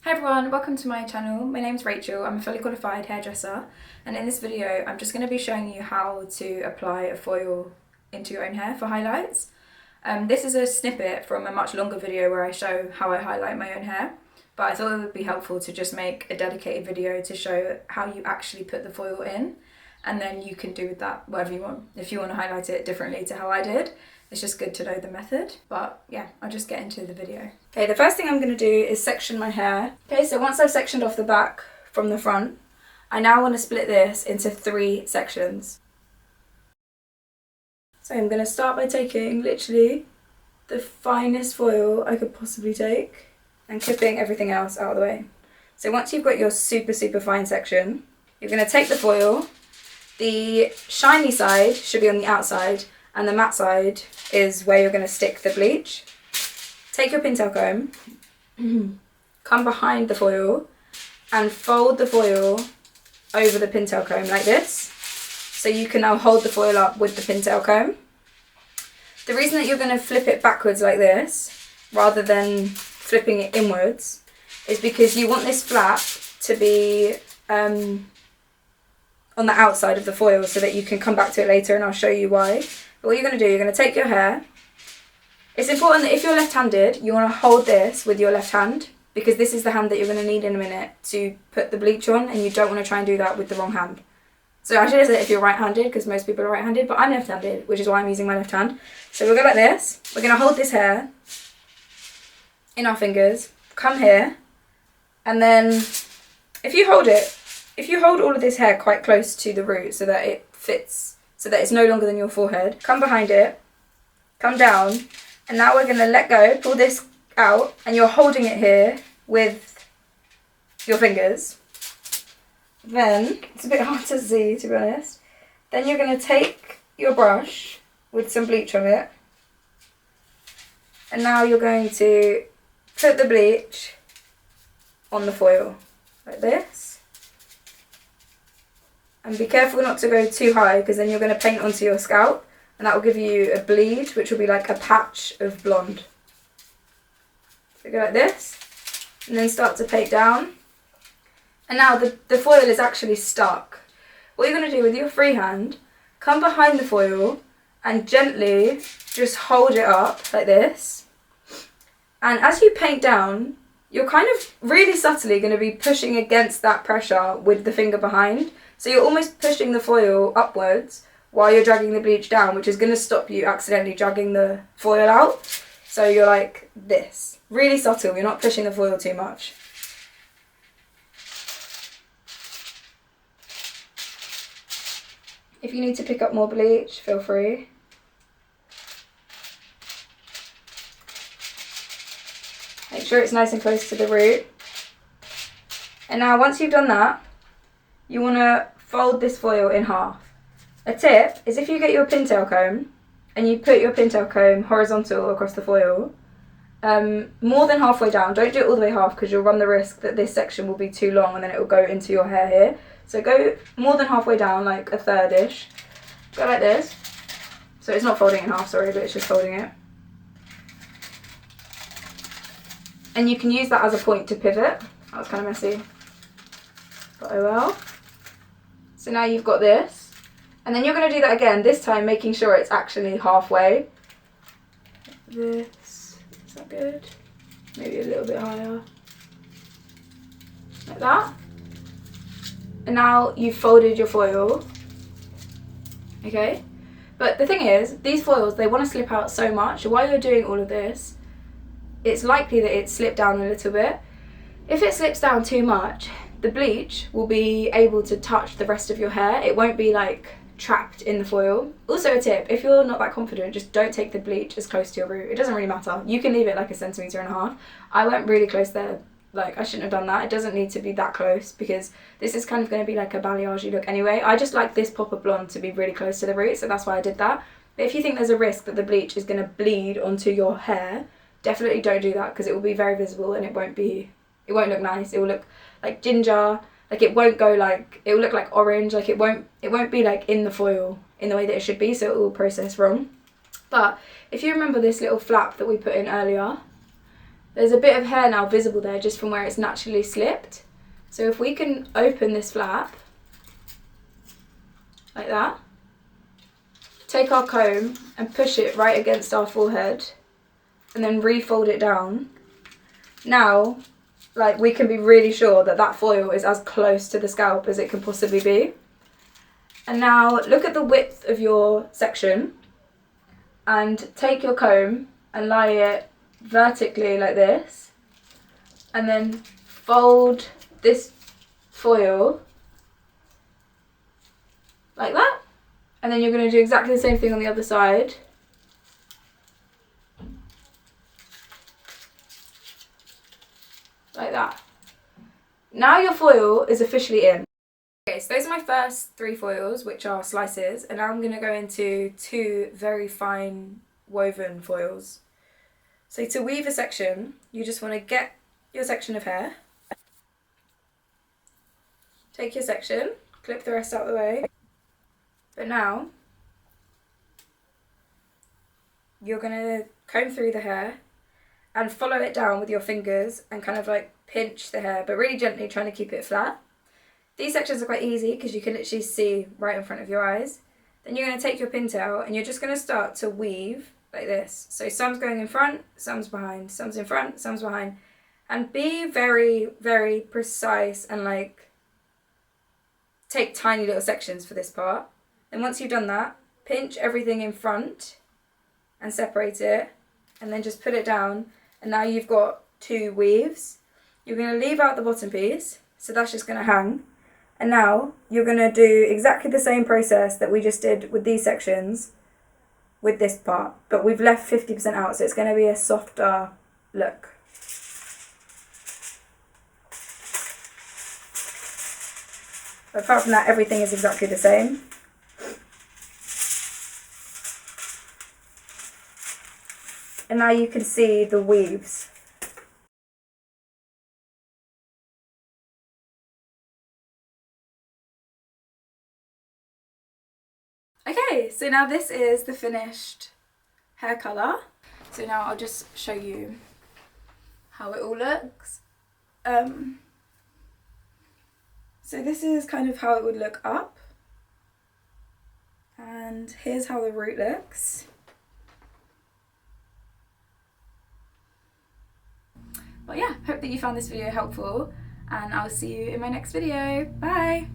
Hi everyone, welcome to my channel. My name's Rachel, I'm a fully qualified hairdresser, and in this video I'm just going to be showing you how to apply a foil into your own hair for highlights. This is a snippet from a much longer video where I show how I highlight my own hair, but I thought it would be helpful to just make a dedicated video to show how you actually put the foil in, and then you can do with that whatever you want. If you want to highlight it differently to how I did, it's just good to know the method. But yeah, I'll just get into the video. Okay, the first thing I'm going to do is section my hair. Okay, so once I've sectioned off the back from the front, I now want to split this into 3 sections. So I'm going to start by taking literally the finest foil I could possibly take and clipping everything else out of the way. So once you've got your super fine section, you're going to take the foil. The shiny side should be on the outside, and the matte side is where you're going to stick the bleach. Take your pintail comb, come behind the foil and fold the foil over the pintail comb like this. So you can now hold the foil up with the pintail comb. The reason that you're going to flip it backwards like this rather than flipping it inwards is because you want this flap to be on the outside of the foil so that you can come back to it later, and I'll show you why. But what you're going to do, you're going to take your hair. It's important that if you're left-handed, you want to hold this with your left hand, because this is the hand that you're going to need in a minute to put the bleach on, and you don't want to try and do that with the wrong hand. So I should have said if you're right-handed, because most people are right-handed, but I'm left-handed, which is why I'm using my left hand. So we'll go like this. We're going to hold this hair in our fingers, come here, and then if you hold all of this hair quite close to the root so that it fits, so that it's no longer than your forehead, come behind it, come down, and now we're going to let go, pull this out, and you're holding it here with your fingers. Then, it's a bit hard to see to be honest, then you're going to take your brush with some bleach on it, and now you're going to put the bleach on the foil, like this. And be careful not to go too high, because then you're going to paint onto your scalp, and that will give you a bleed, which will be like a patch of blonde. So go like this, and then start to paint down. And now the foil is actually stuck. What you're going to do with your free hand, come behind the foil and gently just hold it up like this. And as you paint down, you're kind of really subtly going to be pushing against that pressure with the finger behind. So you're almost pushing the foil upwards while you're dragging the bleach down, which is going to stop you accidentally dragging the foil out. So you're like this. Really subtle, you're not pushing the foil too much. If you need to pick up more bleach, feel free. Make sure it's nice and close to the root. And now once you've done that, you want to fold this foil in half. A tip is if you get your pintail comb and you put your pintail comb horizontal across the foil, more than halfway down, don't do it all the way half, because you'll run the risk that this section will be too long and then it will go into your hair here. So go more than halfway down, like a third-ish. Go like this. So it's not folding in half, sorry, but it's just folding it. And you can use that as a point to pivot. That was kind of messy, but oh well. So now you've got this, and then you're going to do that again, this time making sure it's actually halfway. This, is that good? Maybe a little bit higher. Like that. And now you've folded your foil. Okay? But the thing is, these foils, they want to slip out so much. While you're doing all of this, it's likely that it slipped down a little bit. If it slips down too much, the bleach will be able to touch the rest of your hair. It won't be like trapped in the foil. Also a tip, if you're not that confident, just don't take the bleach as close to your root. It doesn't really matter. You can leave it like 1.5 centimeters. I went really close there. Like, I shouldn't have done that. It doesn't need to be that close, because this is kind of going to be like a balayage look anyway. I just like this pop of blonde to be really close to the root, so that's why I did that. But if you think there's a risk that the bleach is going to bleed onto your hair, definitely don't do that, because it will be very visible and it won't look nice. It will look like ginger, like it won't go like, it will look like orange, like it won't be like in the foil in the way that it should be, so it will process wrong. But if you remember this little flap that we put in earlier, There's a bit of hair now visible there just from where it's naturally slipped. So if we can open this flap, like that, take our comb and push it right against our forehead and then refold it down. Now, like, we can be really sure that that foil is as close to the scalp as it can possibly be. And now look at the width of your section and take your comb and lie it vertically like this, and then fold this foil like that, and then you're going to do exactly the same thing on the other side. Like that. Now your foil is officially in. Okay, so those are my first 3 foils, which are slices, and now I'm going to go into 2 very fine woven foils. So to weave a section, you just want to get your section of hair, take your section, clip the rest out of the way, but now you're going to comb through the hair and follow it down with your fingers and kind of like pinch the hair, but really gently, trying to keep it flat. These sections are quite easy because you can literally see right in front of your eyes. Then you're going to take your pintail and you're just going to start to weave like this. So some's going in front, some's behind, some's in front, some's behind. And be very, very precise and like take tiny little sections for this part. And once you've done that, pinch everything in front and separate it, and then just put it down. And now you've got 2 weaves. You're going to leave out the bottom piece, so that's just going to hang. And now you're going to do exactly the same process that we just did with these sections with this part, but we've left 50% out, so it's going to be a softer look. But apart from that, everything is exactly the same. And now you can see the weaves. Okay, so now this is the finished hair colour. So now I'll just show you how it all looks. So this is kind of how it would look up. And here's how the root looks. But yeah, hope that you found this video helpful, and I'll see you in my next video. Bye!